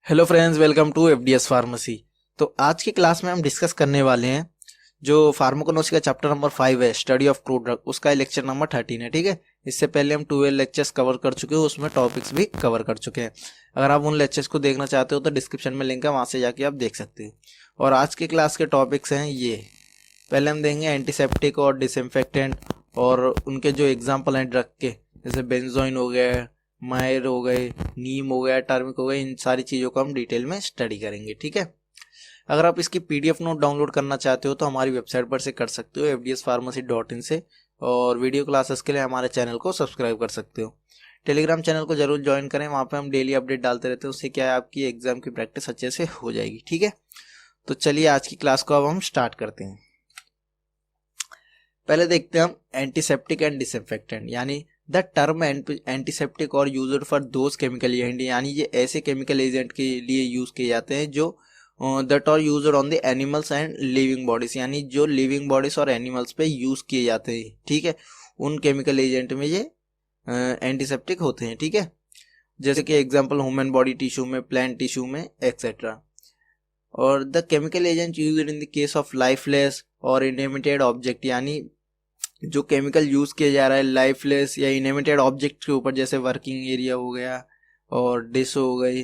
Hello friends, welcome to FDS pharmacy. तो आज की क्लास में हम डिस्कस करने वाले हैं जो फार्माकोनोसी का चैप्टर नंबर 5 है, स्टडी ऑफ क्रूड ड्रग, उसका लेक्चर नंबर 13 है। ठीक है, इससे पहले हम 12 लेक्चर्स कवर कर चुके हैं, उसमें टॉपिक्स भी कवर कर चुके हैं। अगर आप उन लेक्चर्स को देखना चाहते हो तो डिस्क्रिप्शन में लिंक है, वहाँ से जाके आप देख सकते हो। और आज की क्लास के टॉपिक्स हैं ये। पहले हम देंगे एंटीसेप्टिक और डिसइंफेक्टेंट और उनके जो एग्जाम्पल हैं ड्रग के, जैसे बेंजोइन हो गया, मायर हो गए, नीम हो गया, टर्मिक हो गए, इन सारी चीज़ों को हम डिटेल में स्टडी करेंगे। ठीक है, अगर आप इसकी पीडीएफ नोट डाउनलोड करना चाहते हो तो हमारी वेबसाइट पर से कर सकते हो, fdspharmacy.in से। और वीडियो क्लासेस के लिए हमारे चैनल को सब्सक्राइब कर सकते हो। टेलीग्राम चैनल को जरूर ज्वाइन करें, वहाँ पे हम डेली अपडेट डालते रहते हैं, उससे क्या है आपकी एग्जाम की प्रैक्टिस अच्छे से हो जाएगी। ठीक है, तो चलिए आज की क्लास को अब हम स्टार्ट करते हैं। पहले देखते हैं हम एंटीसेप्टिक एंड डिसइंफेक्टेंट, यानी द टर्म एंटीसेप्टिक और used for those chemical agent, यानी ये ऐसे केमिकल एजेंट के लिए यूज किए जाते हैं जो that are used on the animals and living bodies, यानी जो लिविंग बॉडीज और एनिमल्स पे यूज किए जाते हैं। ठीक है, उन केमिकल एजेंट में ये एंटीसेप्टिक होते हैं। ठीक है, जैसे कि एग्जांपल ह्यूमन बॉडी टिश्यू में, प्लांट टिश्यू में, एक्सेट्रा। और the chemical agent used in the case of lifeless और इनएनिमेटेड ऑब्जेक्ट, यानी जो केमिकल यूज किया जा रहा है लाइफलेस या इनएनिमेटेड ऑब्जेक्ट के ऊपर, जैसे वर्किंग एरिया हो गया और डिश हो गई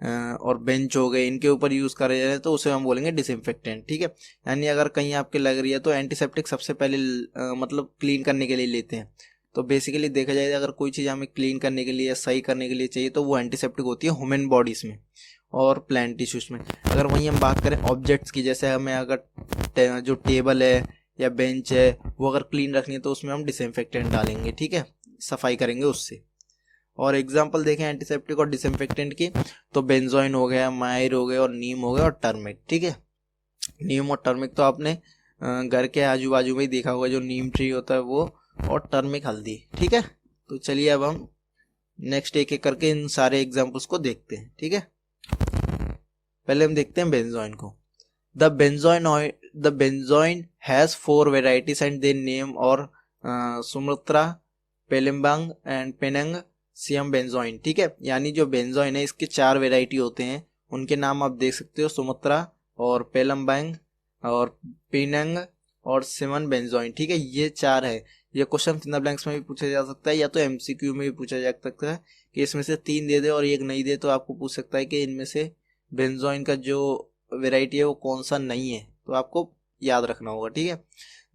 और बेंच हो गए, इनके ऊपर यूज करे जा रहे हैं तो उसे हम बोलेंगे डिसइंफेक्टेंट। ठीक है, यानी अगर कहीं आपके लग रही है तो एंटीसेप्टिक सबसे पहले मतलब क्लीन करने के लिए लेते हैं। तो बेसिकली देखा जाए अगर कोई चीज़ हमें क्लीन करने के लिए या सही करने के लिए चाहिए तो वो एंटीसेप्टिक होती है ह्यूमन बॉडीज में और प्लांट टिश्यूज में। अगर वहीं हम बात करें ऑब्जेक्ट्स की, जैसे हमें अगर जो टेबल है या बेंच है वो अगर क्लीन रखनी है तो उसमें हम डिसइंफेक्टेंट डालेंगे। ठीक है, सफाई करेंगे उससे। और एग्जांपल देखें एंटीसेप्टिक और डिसइंफेक्टेंट की, तो बेंजोइन हो गया, मायर हो गया और नीम हो गया और टर्मिक। ठीक है, नीम और टर्मिक तो आपने घर के आजू बाजू में ही देखा होगा, जो नीम ट्री होता है वो, और टर्मिक हल्दी। ठीक है, तो चलिए अब हम नेक्स्ट एक एक करके इन सारे एग्जाम्पल्स को देखते हैं। ठीक है, पहले हम देखते हैं बेंजोइन को। The benzoin has 4 varieties and they name और सुमत्रा, पेलिम्बांग एंड पेनंग, सियम बेंजोइन। ठीक है, यानी जो बेंजोइन है इसके 4 वेराइटी होते हैं, उनके नाम आप देख सकते हो, सुमत्रा और पेलम्बांग और पेनंग और सिमन बेंजोइन। ठीक है, ये 4 है। ये क्वेश्चन इन द ब्लैंक्स में भी पूछा जा सकता है या तो एमसीक्यू में भी पूछा जा सकता है कि इसमें से 3 दे दे और एक नहीं दे, तो आपको पूछ सकता है कि इनमें से बेंजोइन का जो वेराइटी है वो कौन सा नहीं है, तो आपको याद रखना होगा। ठीक है,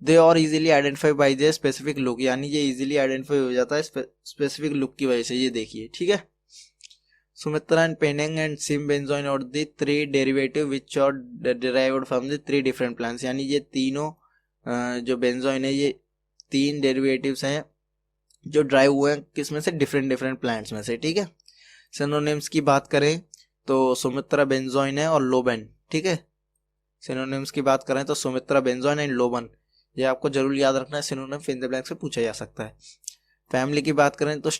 दे और easily identify by the specific look, यानी ये इजीली आइडेंटिफाई हो जाता है स्पेसिफिक लुक की वजह से। ये देखिए, ठीक है, Sumatra and Penang and Siam benzoin और the 3 derivative which are derived from the 3 different plants, यानी ये तीनों जो बेंजोइन है ये 3 डेरिवेटिव्स हैं जो ड्राइव हुए हैं किसमें से, डिफरेंट डिफरेंट प्लांट्स में से। ठीक है, सिनोनिम्स की बात करें तो सुमित्रा बेंजोइन है और लोबेन। ठीक है, सिनोनिम्स की बात करें तो सुमित्रा बेंजोइन एंड लोबन, ये आपको जरूर याद रखना है, सिनोनिम इन द ब्लैंक से पूछा जा सकता है। फैमिली की बात करें तो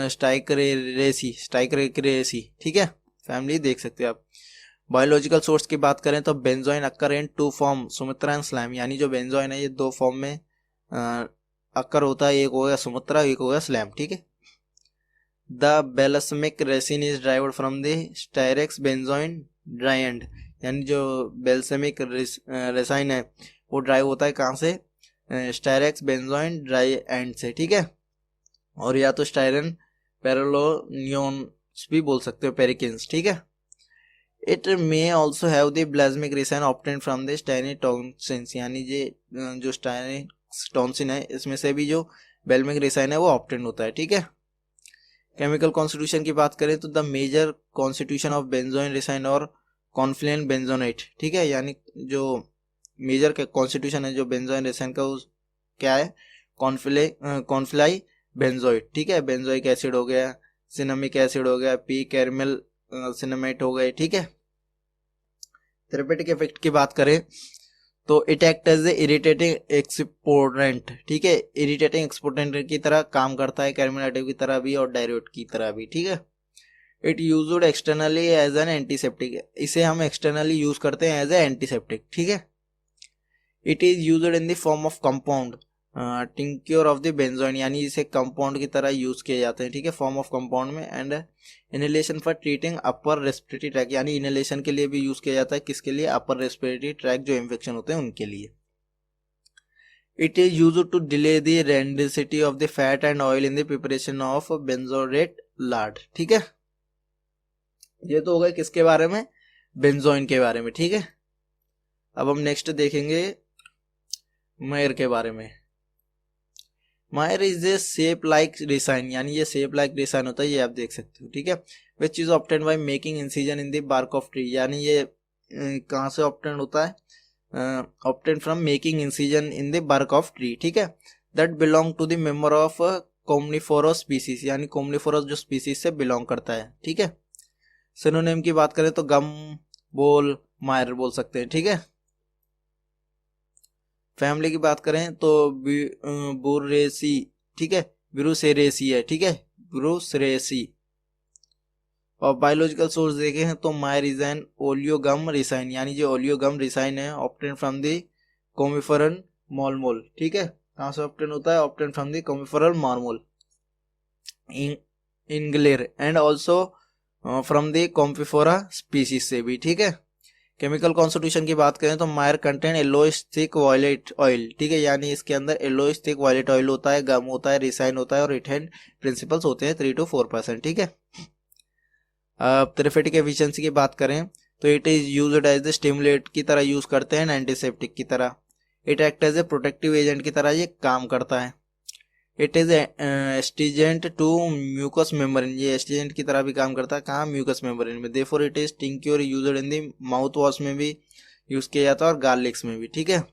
स्टाइकरेसी। ठीक है, फैमिली देख सकते हो आप। बायोलॉजिकल सोर्स की बात करें तो benzoin occur in 2 form, Sumitra and slam, यानी जो बेंजोइन है ये 2 फॉर्म में अक्कर होता है, एक हो गया सुमित्रा, एक हो गया स्लैम। ठीक है, the balsamic resin is derived from the styrax benzoin dry and, यानी जो बेल्सेमिक रेसाइन है वो ड्राइव होता है कहाँ से, स्टायरेक्स बेंजोइन ड्राई एंड से। ठीक है, और या तो स्टायरन पेरोलोनियंस भी बोल सकते हो, पेरिकिन्स। ठीक है, it may also have the balsamic resin obtained from the स्टाइनी टॉन्सिन्स, यानी ये जो स्टाइनी टॉन्सिन है इसमें से भी जो बेल्मिक रेसाइन है वो ऑब्टेन्ड होता है। ठीक है, केमिकल कॉन्स्टिट्यूशन की बात करें तो the major constitution of benzoin resin और कॉन्फ्लेन बेंजोनेट। ठीक है, यानी जो मेजर कॉन्स्टिट्यूशन है जो बेंजोइन रेसाइन का उस क्या है, कॉन्फ्लाई बेंजोइट। ठीक है, बेंजोइक एसिड हो गया, सिनेमिक एसिड हो गया, पी कैरमल सिनेमेट हो गए। ठीक है, थेरेपेटिक इफेक्ट की बात करें तो it act as a irritating expectorant. ठीक है, इरिटेटिंग एक्सपोर्टेंट की तरह काम करता है, कैरमेलेटिव की तरह भी और डायरेट की तरह भी। ठीक है, it used externally as an antiseptic, इसे हम एक्सटर्नली यूज करते हैं एज ए एंटीसेप्टिक। ठीक है, it is used in the form of compound tincture of the benzoin, यानी इसे कंपाउंड की तरह यूज किए जाते हैं, ठीक है, फॉर्म ऑफ कंपाउंड में। And inhalation for treating upper respiratory tract, यानी इनहेलेशन के लिए भी यूज किया जाता है, किसके लिए, अपर रेस्पिरेटरी ट्रैक जो इन्फेक्शन होते हैं उनके लिए। It is use to delay the rancidity of the fat and oil in the preparation of benzoate lard, ठीक है। ये तो हो गए किसके बारे में, बेंजोइन के बारे में, ठीक है। अब हम नेक्स्ट देखेंगे मायर के बारे में। मायर is A shape like resign, यानी ये शेप लाइक रिसाइन होता है, ये आप देख सकते हो, ठीक है। Which is obtain by making incision in the bark of tree, यानी ये कहाँ से ऑब्टेन होता है, obtain from making incision in the bark of tree, ठीक है। That belong to the member of commiphora species, यानी कोमनिफोरस जो स्पीसीज से बिलोंग करता है, ठीक है। सिनोनिम की बात करें तो गम, बोल, मायर बोल सकते हैं, ठीक है। फैमिली की बात करें तो बुरेसी, ठीक है, ब्रूसेरेसी है, ठीक है, ब्रूसेरेसी। और बायोलॉजिकल सोर्स देखे हैं तो मायर इज एन ओलियोगम रिसाइन, यानी जो ओलियोगम रिसाइन है obtain from the commiphora molmol, ठीक है। कहाँ से ऑब्टेन होता है, obtain from the commiphora molmol engler and also from the commiphora species से भी, ठीक है। केमिकल कॉन्स्टिट्यूशन की बात करें तो myrrh contain yellowish thick violet oil, ठीक है, यानी इसके अंदर येलोइश थिक वायलेट ऑयल होता है, गम होता है, रिसाइन होता है और रिटेन प्रिंसिपल्स होते हैं 3 to 4%, ठीक है। अब थेरेपेटिक एफिशिएंसी की बात करें तो it is used as the stimulate की तरह यूज करते हैं, एंटीसेप्टिक की तरह। It act as a protective agent की तरह ये काम करता है। It is astringent to mucous membrane, ये एस्टिजेंट की तरह भी काम करता है, कहाँ, म्यूकस मेम्ब्रेन में। Therefore it is tincture used in the mouth wash में भी यूज किया जाता है और गार्लिक्स में भी, ठीक है।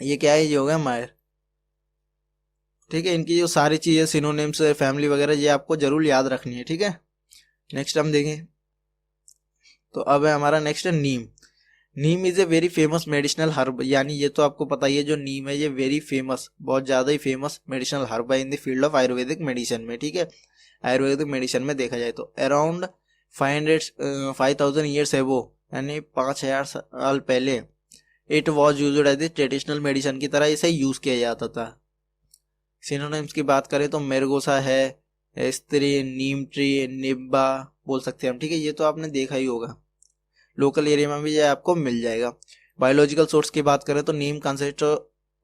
ये क्या है, ये हो गया मायर, ठीक है। इनकी जो सारी चीजें सिनोनिम्स, फैमिली वगैरह, ये आपको जरूर याद रखनी है, ठीक है। नेक्स्ट हम देखें तो अब है हमारा next Neem. Neem is a very famous medicinal herb, यानी ये तो आपको पता ही है, जो नीम है ये वेरी फेमस, बहुत ज्यादा ही फेमस मेडिसिनल हर्ब है in the field of Ayurvedic medicine में, ठीक है। आयुर्वेदिक मेडिसिन में देखा जाए तो अराउंड 5,000 ईयर्स एगो, यानी 5,000 साल पहले it was used as a traditional medicine की तरह इसे यूज किया जाता था। सिनोनिम्स की बात करें तो मेरगोसा है, स्त्री, नीम ट्री, निब्बा बोल सकते हैं हम, ठीक है। ये तो आपने देखा ही होगा, लोकल एरिया में भी ये आपको मिल जाएगा। बायोलॉजिकल सोर्स की बात करें तो neem consist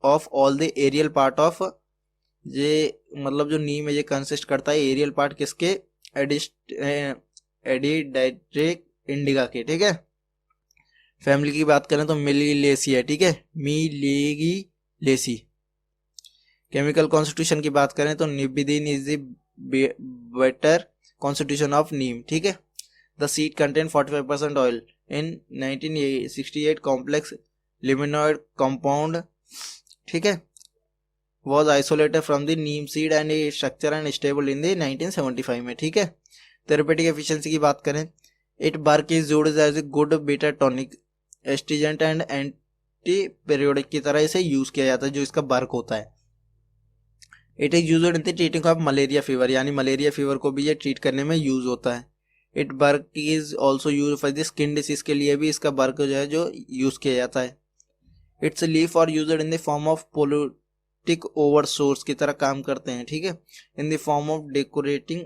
of all the aerial part of, ये मतलब जो नीम है ये कंसिस्ट करता है एरियल पार्ट किसके, एडिडाइट्रिक इंडिका के, ठीक है। फैमिली की बात करें तो मिलीलेसी है, ठीक है, मिलीलेसी। केमिकल कॉन्स्टिट्यूशन की बात करें तो nimbidin is the better constitution of neem, ठीक है। The seed contain 45% oil in 1968 complex limonoid compound, ठीक है, was isolated from the neem seed and structure and stable in the 1975 में, ठीक है। थेरेपेटिक एफिशिएंसी की बात करें, it work is used as a good bitter tonic, astringent and antiperiodic की तरह इसे यूज किया जाता है, जो इसका वर्क होता है। It is used in the treating of malaria fever, यानी मलेरिया फीवर को भी ये ट्रीट करने में यूज होता है। It work is also use for the skin disease के लिए भी इसका वर्क जो है जो यूज किया जाता है। Its leaf are used in the form of poultice over sores की तरह काम करते हैं, ठीक है, in the form of decorating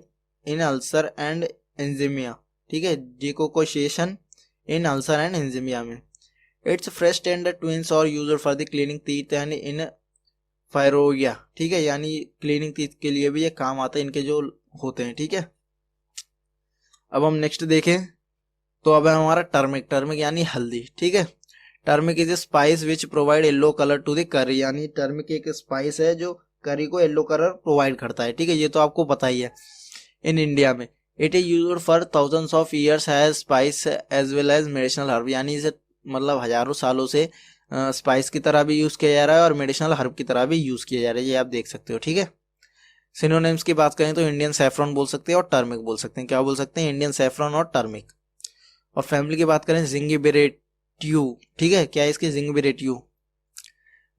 in ulcer and एंजिमिया, ठीक है, डिकोकोशिएशन इन अल्सर एंड एंजिमिया में। Its fresh tender twigs are used for the cleaning teeth and in pyorrhoea, ठीक है, यानी क्लीनिंग टीथ के लिए भी ये काम आता है इनके जो होते हैं, ठीक है। अब हम नेक्स्ट देखें तो अब है हमारा टर्मिक, टर्मिक यानी हल्दी, ठीक है। Turmeric is a spice which provide yellow colour to the curry, यानी टर्मिक एक स्पाइस है जो करी को येलो कलर प्रोवाइड करता है, ठीक है, ये तो आपको पता ही है। इन इंडिया में it is used for thousands of years as spice as well as medicinal herb, यानी इसे मतलब हजारों सालों से स्पाइस की तरह भी यूज किया जा रहा है और मेडिसिनल हर्ब की तरह भी यूज किया जा रहा है, ये आप देख सकते हो, ठीक है। सिनोनिम्स की बात करें तो इंडियन सैफरन बोल सकते हैं और टर्मिक बोल सकते हैं, क्या बोल सकते हैं, इंडियन सैफरन और टर्मिक। और फैमिली की बात करें जिंगिबेरेटियू, ठीक है, क्या है इसकी, जिंगिबेरेटियू।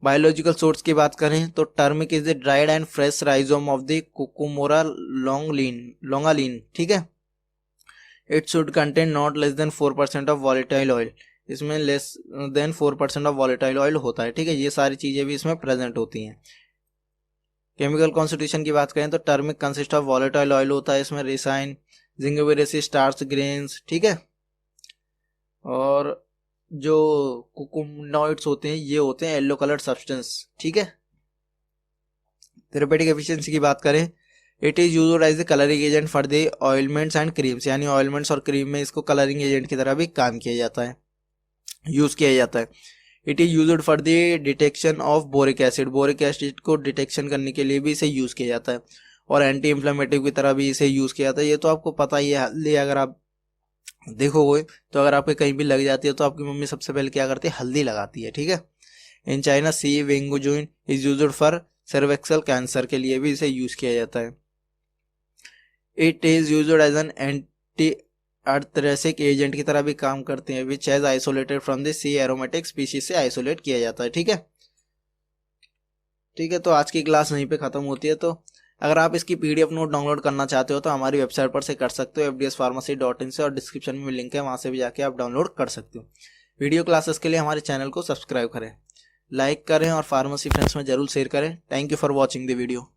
बायोलॉजिकल सोर्स की बात करें तो turmeric is the dried and fresh rhizome of the कोकोमोरा लोंगालिन, ठीक है। It should contain not less than 4% of volatile oil, इसमें less than 4% of volatile oil होता है, ठीक है। ये सारी चीज़ें भी इसमें प्रेजेंट होती हैं। केमिकल कॉन्स्टिट्यूशन की बात करें तो turmeric consist of volatile oil होता है इसमें, रिसाइन, जिंगोवेरेसिस, स्टार्च ग्रेन्स, ठीक है। और जो कुकुमनॉइड्स होते हैं ये होते हैं येलो कलर्ड सब्सटेंस, ठीक है। थेरेपेटिक एफिशिएंसी की बात करें, it is used as a colouring agent for the ointments and creams, यानी ऑयलमेंट्स और क्रीम में इसको कलरिंग एजेंट की तरह भी काम किया जाता है, यूज किया जाता है। It is used for the detection of boric acid, boric acid को डिटेक्शन करने के लिए भी इसे यूज किया जाता है। और एंटी इंफ्लेमेटिव की तरह भी इसे यूज किया जाता है। ये तो आपको पता ही है, हल्दी अगर आप देखोगे तो अगर आपके कहीं भी लग जाती है तो आपकी मम्मी सबसे पहले क्या करती है, हल्दी लगाती है, ठीक है। In China C wenyujin is used for cervical cancer के लिए भी इसे यूज किया जाता है। It is used as an anti arthritic agent की तरह भी काम करते हैं, which has isolated from the C aromatic species से आइसोलेट किया जाता है, ठीक है। ठीक है, तो आज की क्लास यहीं पे खत्म होती है। तो अगर आप इसकी पीडीएफ नोट डाउनलोड करना चाहते हो तो हमारी वेबसाइट पर से कर सकते हो, fdspharmacy.in से, और डिस्क्रिप्शन में लिंक है, वहां से भी जाके आप डाउनलोड कर सकते हो। वीडियो क्लासेस के लिए हमारे चैनल को सब्सक्राइब करें, लाइक करें और फार्मेसी फ्रेंड्स में जरूर शेयर करें। Thank you for watching the video.